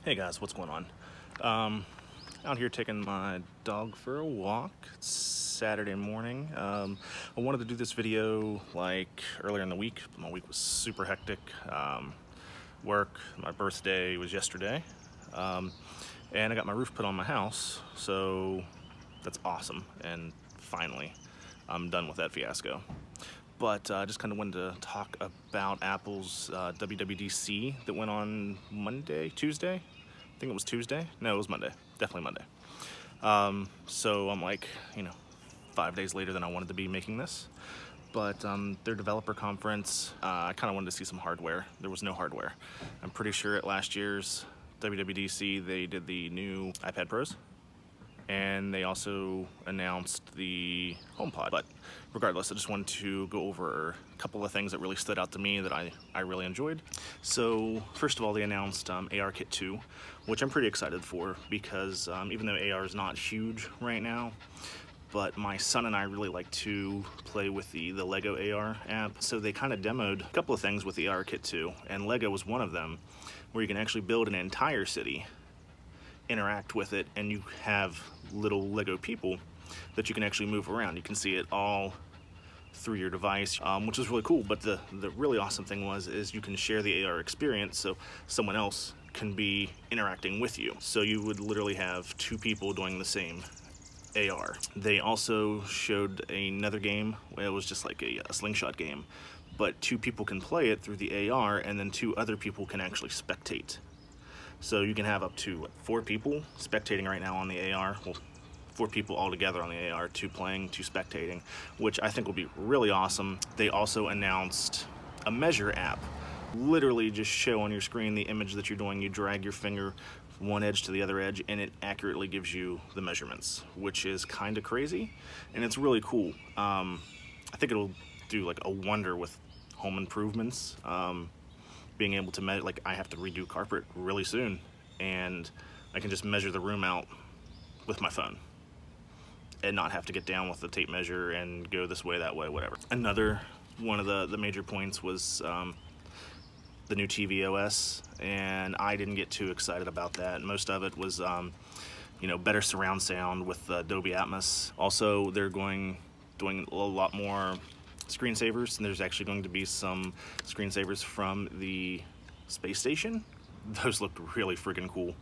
Hey guys, what's going on? Out here taking my dog for a walk. It's Saturday morning. I wanted to do this video like earlier in the week, but my week was super hectic. Work, my birthday was yesterday, and I got my roof put on my house, so that's awesome. And finally, I'm done with that fiasco. But I just kind of wanted to talk about Apple's WWDC that went on Tuesday? I think it was Tuesday. No, it was Monday. Definitely Monday. So I'm like, 5 days later than I wanted to be making this. But their developer conference, I kind of wanted to see some hardware. There was no hardware. I'm pretty sure at last year's WWDC they did the new iPad Pros. And they also announced the HomePod. But regardless, I just wanted to go over a couple of things that really stood out to me that I really enjoyed. So first of all, they announced ARKit 2, which I'm pretty excited for because even though AR is not huge right now, but my son and I really like to play with the LEGO AR app. So they kind of demoed a couple of things with the ARKit 2, and LEGO was one of them, where you can actually build an entire city, interact with it, and you have little Lego people that you can actually move around. You can see it all through your device, which is really cool. But the really awesome thing is you can share the AR experience, so someone else can be interacting with you. So you would literally have two people doing the same AR. They also showed another game. It was just like a slingshot game, but two people can play it through the AR, and then two other people can actually spectate. So you can have up to 4 people spectating right now on the AR. Well, 4 people all together on the AR, 2 playing, 2 spectating, which I think will be really awesome. They also announced a measure app. Literally just show on your screen the image that you're doing. You drag your finger from one edge to the other edge, and it accurately gives you the measurements, which is kind of crazy, and it's really cool. I think it'll do like a wonder with home improvements. Being able to measure, like I have to redo carpet really soon, and I can just measure the room out with my phone and not have to get down with the tape measure and go this way, that way, whatever. Another one of the major points was the new tvOS, and I didn't get too excited about that. Most of it was better surround sound with Dolby Atmos. Also, they're doing a lot more screensavers, and there's actually going to be some screensavers from the space station. Those looked really freaking cool.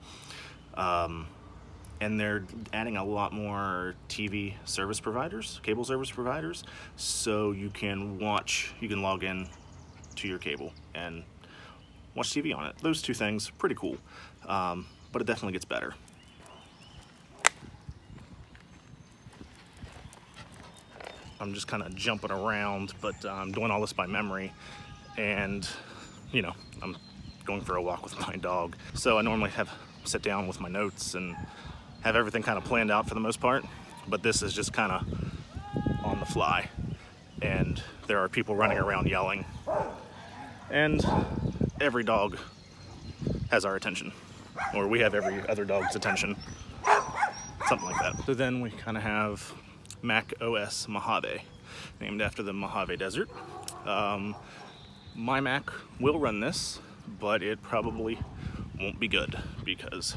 And they're adding a lot more TV service providers, cable service providers, so you can log in to your cable and watch TV on it. Those two things, pretty cool, but it definitely gets better. I'm just kind of jumping around, but I'm doing all this by memory, and I'm going for a walk with my dog. So I normally sit down with my notes and have everything kind of planned out for the most part, but this is just kind of on the fly, and there are people running around yelling, and every dog has our attention, or we have every other dog's attention, something like that. So then we kind of have Mac OS Mojave, named after the Mojave Desert. My Mac will run this, but it probably won't be good because,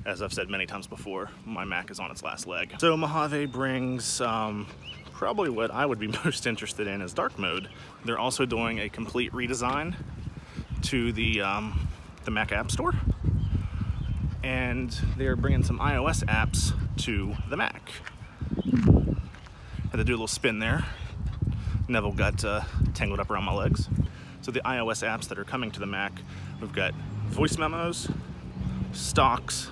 as I've said many times before, my Mac is on its last leg. So Mojave brings probably what I would be most interested in is dark mode. They're also doing a complete redesign to the Mac App Store, and they're bringing some iOS apps to the Mac. Had to do a little spin there. Neville got tangled up around my legs. So the iOS apps that are coming to the Mac, we've got voice memos, stocks,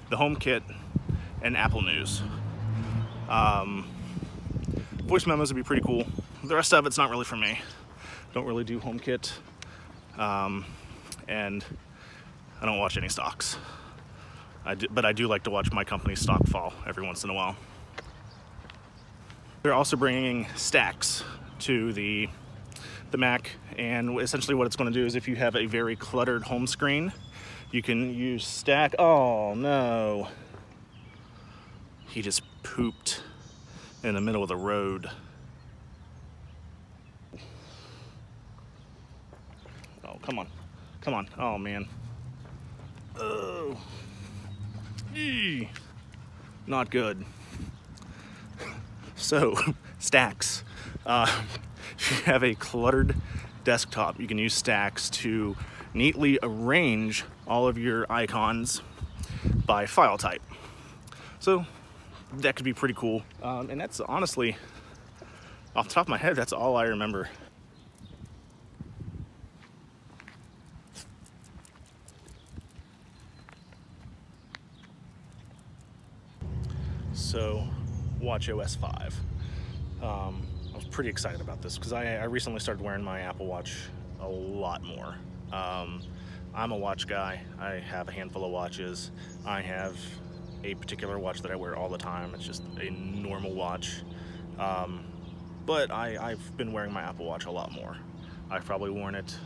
the HomeKit, and Apple News. Voice memos would be pretty cool. The rest of it's not really for me. Don't really do HomeKit, and I don't watch any stocks. But I do like to watch my company's stock fall every once in a while. They're also bringing stacks to the Mac, and essentially what it's going to do is if you have a very cluttered home screen, you can use stack. Oh no, he just pooped in the middle of the road. Oh, come on, oh man. Oh, eee, not good. So, stacks. If you have a cluttered desktop, you can use stacks to neatly arrange all of your icons by file type. So that could be pretty cool. And that's honestly, off the top of my head, that's all I remember. So, watchOS 5. I was pretty excited about this because I recently started wearing my Apple Watch a lot more. I'm a watch guy. I have a handful of watches. I have a particular watch that I wear all the time. It's just a normal watch. But I've been wearing my Apple Watch a lot more. I've probably worn it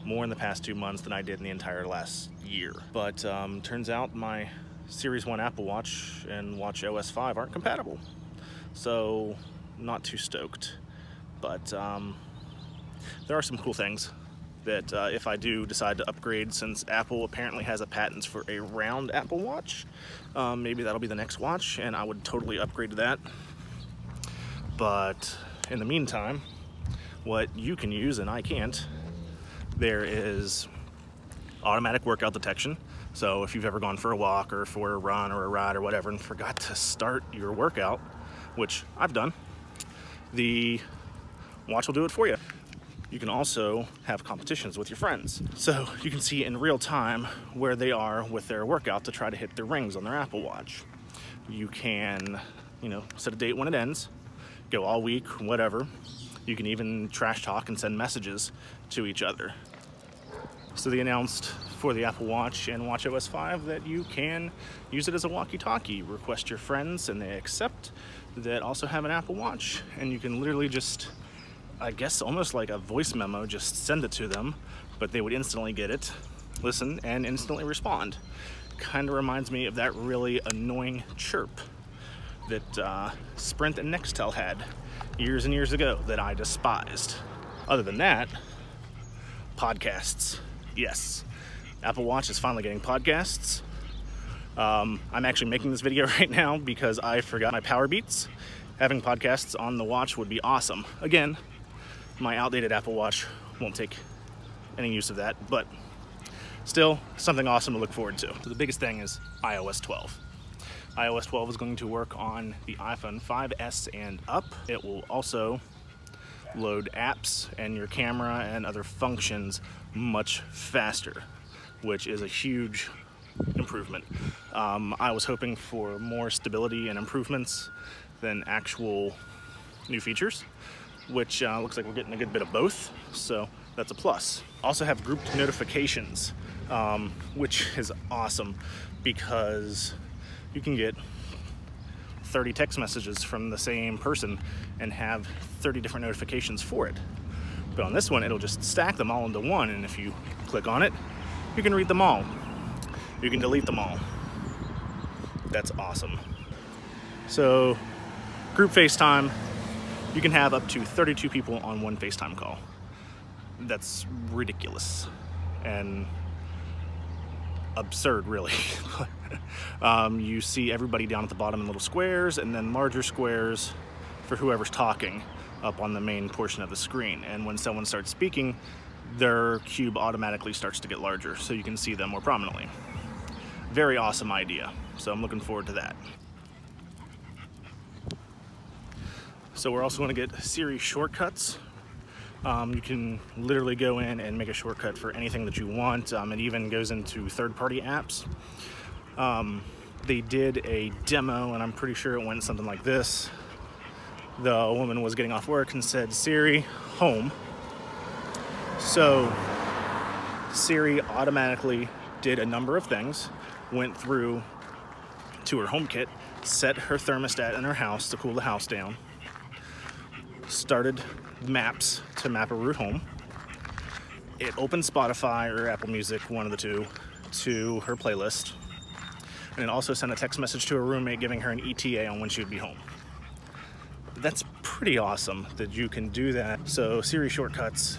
more in the past 2 months than I did in the entire last year. But turns out my Series 1 Apple Watch and watchOS 5 aren't compatible. So, not too stoked. But there are some cool things that if I do decide to upgrade, since Apple apparently has a patent for a round Apple Watch, maybe that'll be the next watch and I would totally upgrade to that. But in the meantime, what you can use and I can't, there is automatic workout detection. So if you've ever gone for a walk or for a run or a ride or whatever and forgot to start your workout, which I've done, the watch will do it for you. You can also have competitions with your friends. So you can see in real time where they are with their workout to try to hit their rings on their Apple Watch. You can, set a date when it ends, go all week, whatever. You can even trash talk and send messages to each other. So they announced for the Apple Watch and watchOS 5 that you can use it as a walkie-talkie. Request your friends and they accept, that also have an Apple Watch, and you can literally just, I guess almost like a voice memo, just send it to them, but they would instantly get it, listen, and instantly respond. Kind of reminds me of that really annoying chirp that Sprint and Nextel had years and years ago that I despised. Other than that, podcasts. Yes, Apple Watch is finally getting podcasts. I'm actually making this video right now because I forgot my Powerbeats. Having podcasts on the watch would be awesome. Again, my outdated Apple Watch won't take any use of that, but still something awesome to look forward to. So the biggest thing is iOS 12. iOS 12 is going to work on the iPhone 5S and up. It will also load apps and your camera and other functions much faster, which is a huge improvement. I was hoping for more stability and improvements than actual new features, which looks like we're getting a good bit of both, so that's a plus. Also have grouped notifications, which is awesome because you can get 30 text messages from the same person and have 30 different notifications for it. But on this one, it'll just stack them all into one, and if you click on it, you can read them all. You can delete them all. That's awesome. So, group FaceTime, you can have up to 32 people on one FaceTime call. That's ridiculous and absurd, really. You see everybody down at the bottom in little squares, and then larger squares for whoever's talking up on the main portion of the screen. And when someone starts speaking, their cube automatically starts to get larger, so you can see them more prominently. Very awesome idea, so I'm looking forward to that. So we're also going to get Siri shortcuts. You can literally go in and make a shortcut for anything that you want. It even goes into third-party apps. They did a demo, and I'm pretty sure it went something like this. The woman was getting off work and said, "Siri, home." So Siri automatically did a number of things, went through to her HomeKit, set her thermostat in her house to cool the house down, started maps to map a route home. It opened Spotify or Apple Music, one of the two, to her playlist. And it also sent a text message to her roommate giving her an ETA on when she would be home. That's pretty awesome that you can do that. So Siri shortcuts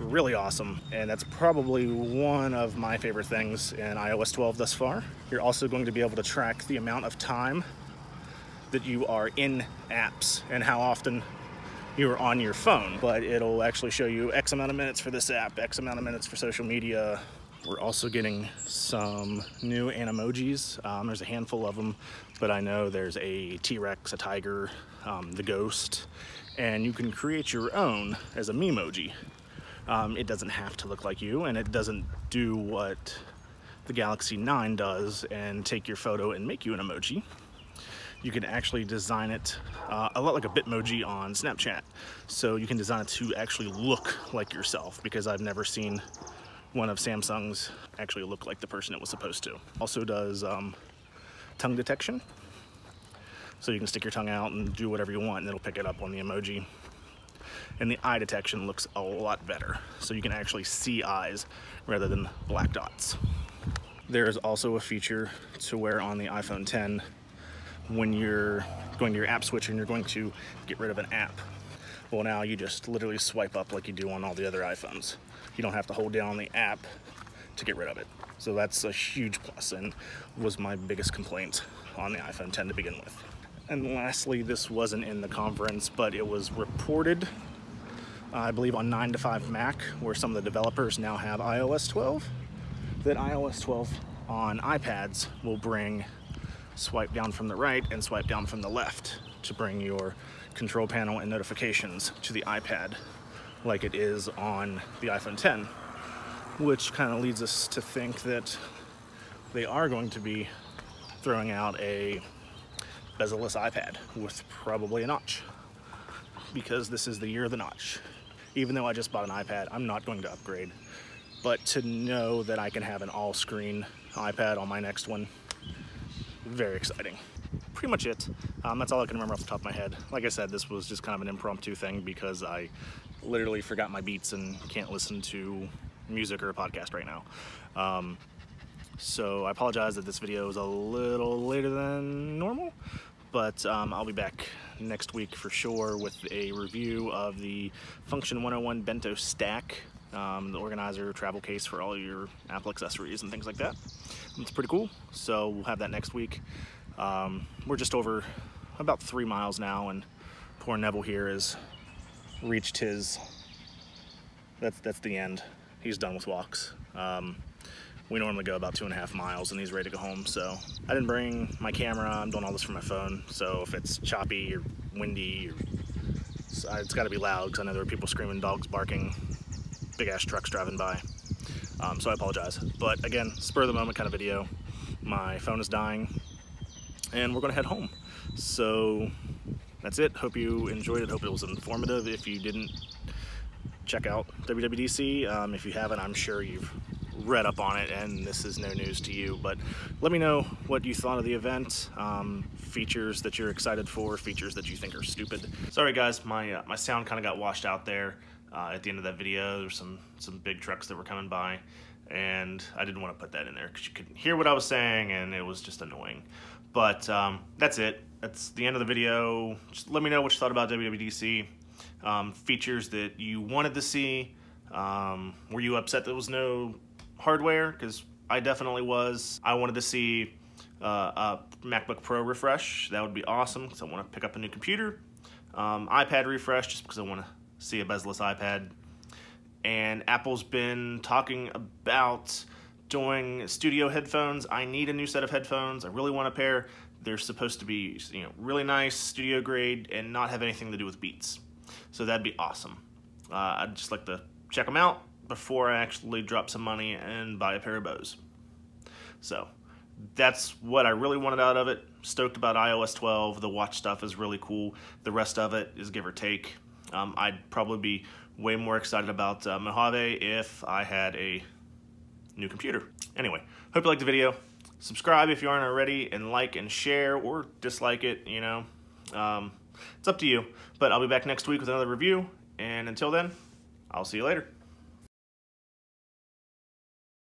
really awesome, and that's probably one of my favorite things in iOS 12 thus far. You're also going to be able to track the amount of time that you are in apps and how often you're on your phone, but it'll actually show you X amount of minutes for this app, X amount of minutes for social media. We're also getting some new animojis. There's a handful of them, but I know there's a T-Rex, a tiger, the ghost, and you can create your own as a memoji. It doesn't have to look like you, and it doesn't do what the Galaxy 9 does and take your photo and make you an emoji. You can actually design it a lot like a Bitmoji on Snapchat. So you can design it to actually look like yourself, because I've never seen one of Samsung's actually look like the person it was supposed to. Also does tongue detection. So you can stick your tongue out and do whatever you want and it'll pick it up on the emoji. And the eye detection looks a lot better. So you can actually see eyes rather than black dots. There is also a feature to where on the iPhone 10, when you're going to your app switcher and you're going to get rid of an app, well, now you just literally swipe up like you do on all the other iPhones. You don't have to hold down the app to get rid of it. So that's a huge plus and was my biggest complaint on the iPhone 10 to begin with. And lastly, this wasn't in the conference, but it was reported, I believe on 9 to 5 Mac, where some of the developers now have iOS 12, that iOS 12 on iPads will bring swipe down from the right and swipe down from the left to bring your control panel and notifications to the iPad like it is on the iPhone 10, which kind of leads us to think that they are going to be throwing out a bezel-less iPad with probably a notch, because this is the year of the notch. Even though I just bought an iPad, I'm not going to upgrade, but to know that I can have an all-screen iPad on my next one, very exciting. Pretty much it. That's all I can remember off the top of my head. Like I said, this was just kind of an impromptu thing because I literally forgot my beats and can't listen to music or a podcast right now. So I apologize that this video is a little later than normal, but I'll be back next week for sure with a review of the Function 101 Bento Stack, the organizer travel case for all your Apple accessories and things like that. It's pretty cool, so we'll have that next week. We're just over about 3 miles now, and poor Neville here has reached his, that's the end. He's done with walks. We normally go about 2.5 miles and he's ready to go home, so I didn't bring my camera. I'm doing all this from my phone, so if it's choppy or windy, it's got to be loud because I know there are people screaming, dogs barking, big ass trucks driving by. So I apologize, but again, spur of the moment kind of video. My phone is dying and we're gonna head home. So that's it. Hope you enjoyed it. Hope it was informative. If you didn't, check out WWDC. If you haven't, I'm sure you've read up on it and this is no news to you, but let me know what you thought of the event, features that you're excited for, features that you think are stupid. Sorry guys, my sound kind of got washed out there at the end of that video. There's some big trucks that were coming by and I didn't want to put that in there because you couldn't hear what I was saying and it was just annoying. But that's it. That's the end of the video. Just let me know what you thought about WWDC. Features that you wanted to see. Were you upset there was no hardware? Because I definitely was. I wanted to see a MacBook Pro refresh. That would be awesome because I want to pick up a new computer. iPad refresh just because I want to see a bezel-less iPad. And Apple's been talking about doing studio headphones. I need a new set of headphones. I really want a pair. They're supposed to be, you know, really nice, studio grade, and not have anything to do with Beats. So that'd be awesome. I'd just like to check them out before I actually drop some money and buy a pair of Bose. So that's what I really wanted out of it. Stoked about iOS 12. The watch stuff is really cool. The rest of it is give or take. I'd probably be way more excited about Mojave if I had a new computer. Anyway, hope you liked the video. Subscribe if you aren't already, and like and share or dislike it, you know. It's up to you. But I'll be back next week with another review, and until then, I'll see you later.